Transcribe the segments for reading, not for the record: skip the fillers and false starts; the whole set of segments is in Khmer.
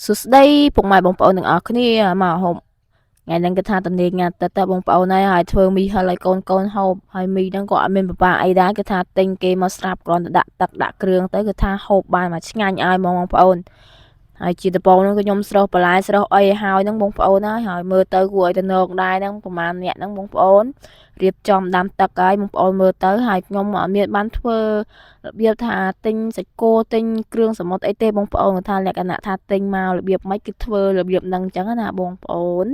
សួស្តីពុកម៉ែបងប្អូនទាំងអស់គ្នាមកហូបថ្ងៃហ្នឹងគេថាតនេញ៉ាទឹកបងប្អូនហើយធ្វើមីហិលឲ្យកូនហូបហើយមីហ្នឹងក៏អត់មានពិបាកអីដែរគេថាទិញគេមកស្រាប់គ្រាន់តែដាក់ទឹកដាក់គ្រឿងទៅគេថាហូបបានមកឆ្ងាញ់ឲ្យបងប្អូនហើយជាដំបូងហ្នឹងក៏ខ្ញុំស្រុះបន្លែស្រុះអីឲ្យហ្នឹងបងប្អូនហើយមើលទៅគួរឲ្យទៅនងដែរហ្នឹងប្រហែលអ្នកហ្នឹងបងប្អូនរៀបចំដាំទឹកហើយបងប្អូនមើលទៅហើយខ្ញុំអត់មានបានធ្វើរបៀបថាទិញសាច់គោទិញគ្រឿងសមុទ្រអីទេបងប្អូនគាត់ថាលក្ខណៈថាទិញមករបៀបម៉េចគឺធ្វើរបៀបហ្នឹងអញ្ចឹងណាបងប្អូន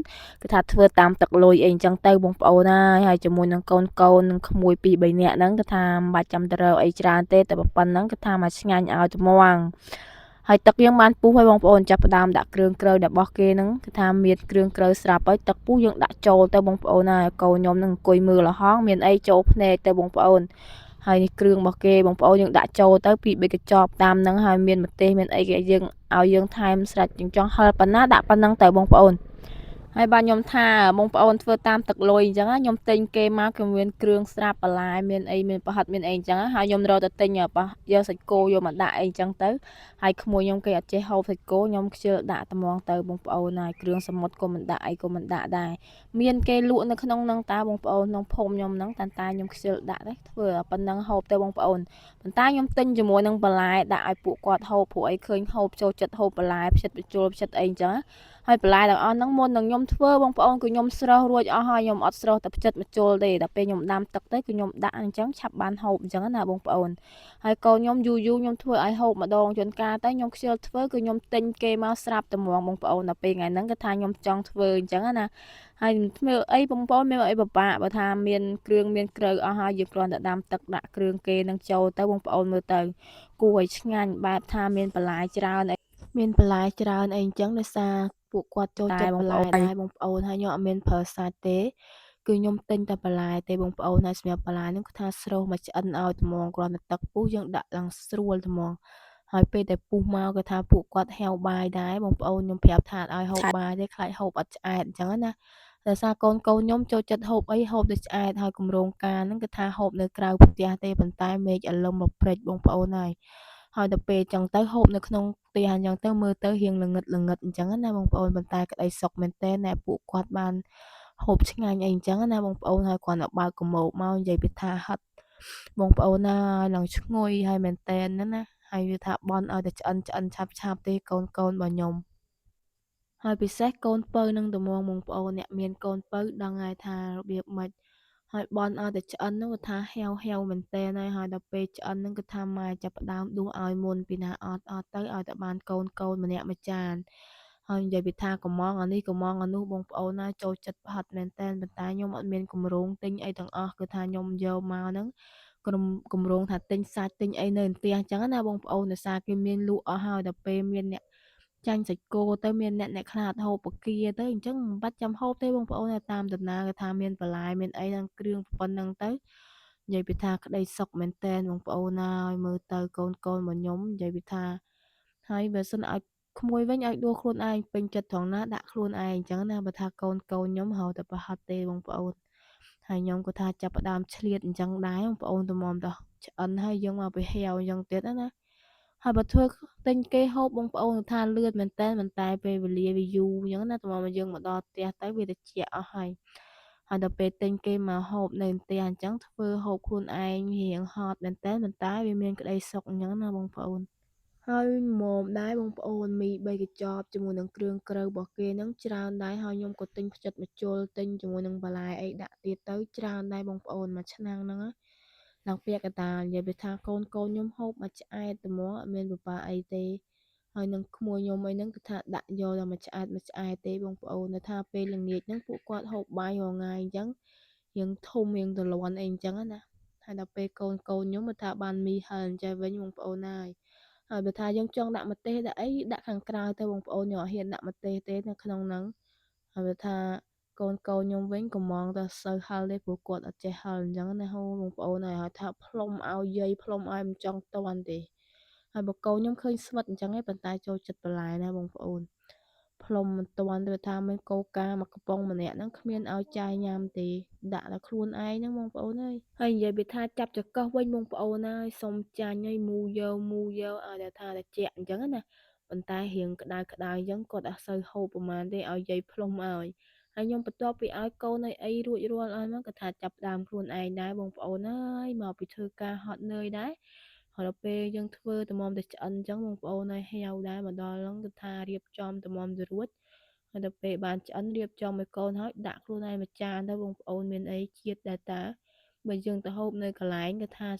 គឺថាធ្វើតាមទឹកលុយអីអញ្ចឹងទៅបងប្អូនហើយជាមួយនឹងកូននឹងក្មួយ2 3នាក់ហ្នឹងគឺថាមិនបាច់ចាំទៅរកអីច្រើនទេតែប៉ុណ្្នឹងគឺថាមកឆ្ងាញ់ឲ្យត្មងហើយទឹកយើងបានពុះហើយបងប្អូនចាប់ផ្ដើមដាក់គ្រឿងក្រៅរបស់គេហ្នឹងគឺថាមានគ្រឿងក្រៅស្រាប់ហើយទឹកពុះយើងដាក់ចូលទៅបងប្អូនហើយកូនខ្ញុំនឹងអង្គុយមើលលហងមានអីចូលភ្នែកទៅបងប្អូនហើយនេះគ្រឿងរបស់គេបងប្អូនយើងដាក់ចូលទៅ2 3កញ្ចប់តាមហ្នឹងហើយមានម្ទេសមានអីគេយើងឲ្យយើងថែមស្រាច់យើងចង់ហិលប៉ុណ្ណាដាក់ប៉ុណ្ណឹងទៅបងប្អូនហើយបាទខ្ញុំថាបងប្អូនធ្វើតាមទឹកលុយអញ្ចឹងខ្ញុំទិញគេមកគឺមានគ្រឿងស្រាប់បន្លែមានអីមានប្រហិតមានអីអញ្ចឹងហើយខ្ញុំរកទៅទិញយកសាច់គោយកមកដាក់អីអញ្ចឹងទៅហើយក្មួយខ្ញុំគេអត់ចេះហូបសាច់គោខ្ញុំខ្ជិលដាក់ត្មងទៅបងប្អូនហើយគ្រឿងសមុទ្រក៏មិនដាក់អីក៏មិនដាក់ដែរមានគេលក់នៅក្នុងហ្នឹងតាបងប្អូនក្នុងភូមិខ្ញុំហ្នឹងតែខ្ញុំខ្ជិលដាក់ទេធ្វើប៉ុណ្ណឹងហូបទៅបងប្អូនប៉ុន្តែខ្ញុំទិញជាមួយនឹងបន្លែដាក់ឲ្យពួកគាត់ហូបព្រោះអីឃើញហូបចូលចិត្តហូបបន្លែផ្ចិតបញ្ចូលផ្ចិតអីអញ្ចឹងហើយបន្លែទាំងអស់ហ្នឹងមុននឹងខ្ញុំធ្វើបងប្អូនគឺខ្ញុំស្រុះរួចអស់ហើយខ្ញុំអត់ស្រុះតែផ្ចិតបញ្ចូលទេតែពេលខ្ញុំដាំទឹកទៅគឺខ្ញុំដាក់អញ្ចឹងឆាប់បានហូបអញ្ចឹងណាបងប្អូនហើយកូនខ្ញុំយូរខ្ញុំធ្វើឲ្យហូបម្ដងជួនកាលទៅខ្ញុំខ្ជិលធ្វើគឺខ្ញុំទិញគេមកស្រាប់តែហ្មងបងប្អូនដល់ពេលថ្ងៃហ្នឹងគឺថាខ្ញុំចង់ធ្វើអញ្ចឹងណាហើយធ្វើអីបងប្អូនមានអីពិបាកបើថាមានគ្រឿងមានក្រៅអស់ហើយយើងគ្រាន់តែដាំទឹកដាក់គ្រឿងគេនឹងចូលទៅបងប្អូនមើលទៅគួរឲ្យឆ្ងាញ់បែបថាមានបន្លែច្រើនអីមានបន្លែច្រើនអីអញ្ចឹងដោយសារពួកគាត់ចូលចិត្តបន្លែដែរបងប្អូនហើយខ្ញុំអត់មានប្រើសាច់ទេគឺខ្ញុំទិញតែបន្លែទេបងប្អូនហើយសម្រាប់បន្លែហ្នឹងគឺថាស្រុះមកឆ្អិនឲ្យត្មងគ្រាន់តែទឹកពុះយើងដាក់ឡើងស្រួលត្មងហើយពេលដែលពុះមកគឺថាពួកគាត់ហៅបាយដែរបងប្អូនខ្ញុំប្រាប់ថាឲ្យហូបបាយទេខ្លាចហូបអត់ឆ្អែតអញ្ចឹងណាដោយសារកូនខ្ញុំចូលចិត្តហូបអីហូបដូចឆ្អែតហើយគម្រោងការហ្នឹងគឺថាហូបនៅក្រៅផ្ទះទេប៉ុន្តែមេឃអាលឹមមកព្រិចបងប្អូនហើយដល់ពេលអញ្ចឹងទៅហូបនៅក្នុងផ្ទះអញ្ចឹងទៅមើលទៅរៀងល្ងឹតអញ្ចឹងណាបងប្អូនប៉ុន្តែក្តីសុខមែនទែនដែលពួកគាត់បានហូបឆ្ងាញ់អីអញ្ចឹងណាបងប្អូនហើយគ្រាន់តែបើកកម៉ូកមកនិយាយពីថាហិតបងប្អូនហើយឡើងឈ្ងុយហើយមែនទែនណាហើយវាថាបន់ឲ្យតែឆ្អិនឆាប់ទេកូនរបស់ខ្ញុំហើយពិសេសកូនពៅនឹងត្មងបងប្អូនអ្នកមានកូនពៅដឹងហើយថារបៀបម៉េចហើយបន់ឲ្យតែឆ្អិននោះគាត់ថាហាវមែនទែនហើយដល់ពេលឆ្អិនហ្នឹងគាត់ថាម៉ែចាប់ផ្ដើមដួសឲ្យមុនពីណាអត់ទៅឲ្យតែបានកូនម្នាក់មួយចានហើយនិយាយពីថាកំងអានេះកំងអានោះបងប្អូនណាចូលចិត្តប្រហិតមែនទែនប៉ុន្តែខ្ញុំអត់មានគម្រោងទិញអីទាំងអស់គឺថាខ្ញុំយកមកហ្នឹងគម្រោងថាទិញសាច់ទិញអីនៅផ្ទះអញ្ចឹងណាបងប្អូនដោយសារគេមានលក់អស់ហើយដល់ពេលមានអ្នកចាញ់សាច់គោទៅមានអ្នកខ្លះអត់ហូបបកាទៅអញ្ចឹងមិនបាច់ចាំហូបទេបងប្អូនតាមដំណើរគេថាមានបន្លែមានអីទាំងគ្រឿងប៉ុណ្ណឹងទៅនិយាយពីថាក្តីសុខមែនតែនបងប្អូនហើយមើលទៅកូនរបស់ខ្ញុំនិយាយពីថាហើយបើសិនឲ្យក្មួយវិញឲ្យដួសខ្លួនឯងពេញចិត្តត្រង់ណាដាក់ខ្លួនឯងអញ្ចឹងណាបើថាកូនខ្ញុំហៅតែប្រហិតទេបងប្អូនហើយខ្ញុំក៏ថាចាប់ផ្ដើមឆ្លៀតអញ្ចឹងដែរបងប្អូនទៅមកដោះឆ្អិនហើយយើងមកប្រហែវអញ្ចឹងទៀតណាហើយបើធ្វើទិញគេហូបបងប្អូនថាលឿនមែនតើប៉ុន្តែពេលវេលាវាយូរអញ្ចឹងណាតើមកយើងមកដល់ផ្ទះទៅវាត្រជាក់អស់ហើយដល់ពេលទិញគេមកហូបនៅផ្ទះអញ្ចឹងធ្វើហូបខ្លួនឯងរៀងហត់មែនតើប៉ុន្តែវាមានក្តីសុខអញ្ចឹងណាបងប្អូនហើយម៉មដែរបងប្អូនមី3កញ្ចប់ជាមួយនឹងគ្រឿងក្រៅរបស់គេហ្នឹងច្រើនដែរហើយខ្ញុំក៏ទិញផ្ចិតម្ជុលទិញជាមួយនឹងបន្លែអីដាក់ទៀតទៅច្រើនដែរបងប្អូនមួយឆ្នាំងហ្នឹងឡើងពាក់កតានិយាយពីថាកូនខ្ញុំហូបមកឆ្អែតត្មងអត់មានពិបាកអីទេហើយនឹងក្មួយខ្ញុំអីហ្នឹងគឺថាដាក់យកតែមួយឆ្អែតទេបងប្អូននៅថាពេលល្ងាចហ្នឹងពួកគាត់ហូបបាយរាល់ថ្ងៃអញ្ចឹងរៀងធំរៀងទលាន់អីអញ្ចឹងណាហើយដល់ពេលកូនខ្ញុំមកថាបានមីហិលអញ្ចឹងវិញបងប្អូនហើយបើថាយើងចង់ដាក់ម្ទេសដាក់អីដាក់ខាងក្រៅទៅបងប្អូនខ្ញុំអត់ហ៊ានដាក់ម្ទេសទេនៅក្នុងហ្នឹងហើយបើថាកូនខ្ញុំវិញកំងតែសូវហិលទេព្រោះគាត់អត់ចេះហិលអញ្ចឹងណាហូបងប្អូនហើយថាផ្លុំឲ្យយាយផ្លុំឲ្យមិនចង់តន់ទេហើយបើកូនខ្ញុំឃើញស្វិតអញ្ចឹងឯងប៉ុន្តែចូលចិត្តបន្លែណាបងប្អូនផ្លុំមិនតន់ទេថាមានកូកាមកកំប៉ុងម្នាក់ហ្នឹងគ្មានឲ្យចាយញ៉ាំទេដាក់តែខ្លួនឯងហ្នឹងបងប្អូនហើយនិយាយពីថាចាប់ចកោះវិញបងប្អូនសុំចាញ់ឲ្យមូយកឲ្យតែថាត្រជាក់អញ្ចឹងណា ប៉ុន្តែរៀងក្តៅៗអញ្ចឹងគាត់អត់សូវហូបប្រហែលទេឲ្យយាយផ្លុំឲ្យហើយខ្ញុំបន្ទាប់ពីឲ្យកូនអីរួចរាល់អស់មកគាត់ថាចាប់ផ្ដើមខ្លួនឯងដែរបងប្អូនអើយមកពីធ្វើការហត់នឿយដែរហើយដល់ពេលយើងធ្វើត្មមតែឆ្អិនអញ្ចឹងបងប្អូនហើយហាវដែរមកដល់ហ្នឹងគាត់ថារៀបចំត្មមទៅរួចហើយដល់ពេលបានឆ្អិនរៀបចំឲ្យកូនហើយដាក់ខ្លួនឯងមួយចានទៅបងប្អូនមានអីជាតិដែរតាបើយើងទៅហូបនៅកន្លែងគាត់ថា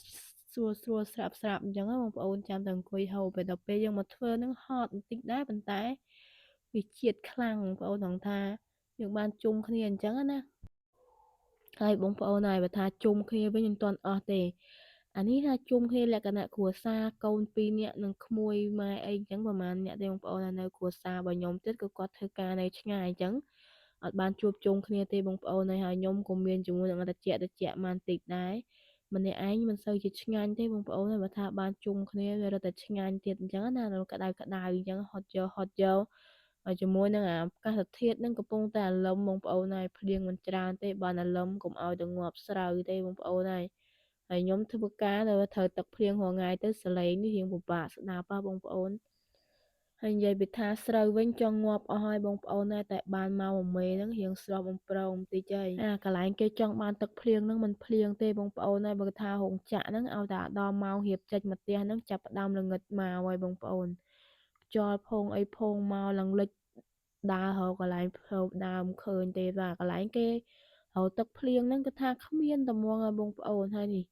ស្រួលស្រាប់អញ្ចឹងបងប្អូនចាំតែអង្គុយហូបពេលដល់ពេលយើងមកធ្វើហ្នឹងហត់បន្តិចដែរប៉ុន្តែវាជាតិខ្លាំងបងប្អូនថងថាយើងបានជុំគ្នាអញ្ចឹងណាហើយបងប្អូនហើយបើថាជុំគ្នាវិញមិនទាន់អស់ទេអានេះថាជុំគ្នាលក្ខណៈគ្រួសារកូន2នាក់និងក្មួយម៉ែអីអញ្ចឹងប្រហែលអ្នកទេបងប្អូននៅគ្រួសាររបស់ខ្ញុំទៀតក៏គាត់ធ្វើការនៅឆ្ងាយអញ្ចឹងអត់បានជួបជុំគ្នាទេបងប្អូនហើយខ្ញុំក៏មានជាមួយនឹងតិចបានតិចដែរម្នាក់ឯងមិនសូវជាឆ្ងាញ់ទេបងប្អូនហើយបើថាបានជុំគ្នាវារត់តែឆ្ងាញ់ទៀតអញ្ចឹងណាក្តៅអញ្ចឹងហត់យកហើយជាមួយនឹងអាកាសធាតុនឹងកំពុងតែអាលឹមបងប្អូនហើយភ្លៀងមិនច្រើនទេបានអាលឹមកុំឲ្យទៅងាប់ស្រូវទេបងប្អូនហើយខ្ញុំធ្វើការទៅត្រូវទឹកភ្លៀងរាល់ថ្ងៃទៅសលេងនេះរៀងពិបាកស្ដាប់បងប្អូនហើយនិយាយពីថាស្រូវវិញចង់ងាប់អស់ហើយបងប្អូនតែបានមកមេហ្នឹងរៀងស្រស់បំប្រងបន្តិចហើយកន្លែងគេចង់បានទឹកភ្លៀងហ្នឹងមិនភ្លៀងទេបងប្អូនហើយបើថារោងចក្រហ្នឹងឲ្យតែដល់ម៉ោងរៀបចេញមកផ្ទះហ្នឹងចាប់ផ្ដើមល្ងិតមកហើយបងប្អូនខ្យល់ផងអីផងមកឡើងលិចដើររកកន្លែងភើបដើមឃើញទេបាទកន្លែងគេរកទឹកភ្លៀងហ្នឹងគឺថាគ្មានតែហ្មងហើយបងប្អូនហើយនេះ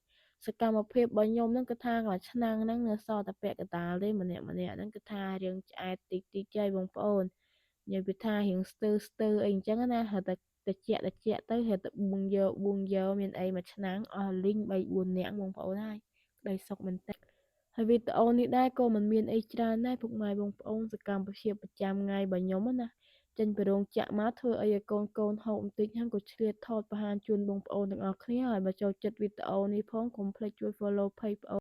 សកម្មភាពរបស់ខ្ញុំហ្នឹងគឺថាមួយឆ្នាំហ្នឹងនៅសល់តែពាក់កណ្ដាលទេម្នាក់ហ្នឹងគឺថារៀងឆ្អែតតិចហើយបងប្អូននិយាយពីថារៀងស្ទើអីអញ្ចឹងណាហៅតែតិចទៅហៅតែបួងយកមានអីមួយឆ្នាំអស់លីង3 4នាក់បងប្អូនហើយក្តីសុខមែនតើហើយវីដេអូនេះដែរក៏មិនមានអីច្រើនដែរពុកម៉ែបងប្អូនសកម្មភាពប្រចាំថ្ងៃរបស់ខ្ញុំណាចេញពីរោងចក្រមកធ្វើអីឲ្យកូនហូបបន្តិចហ្នឹងក៏ឆ្លៀតថតបង្ហាញជូនបងប្អូនទាំងអស់គ្នាហើយបើចូលចិត្តវីដេអូនេះផងកុំភ្លេចជួយ follow page បងប្អូន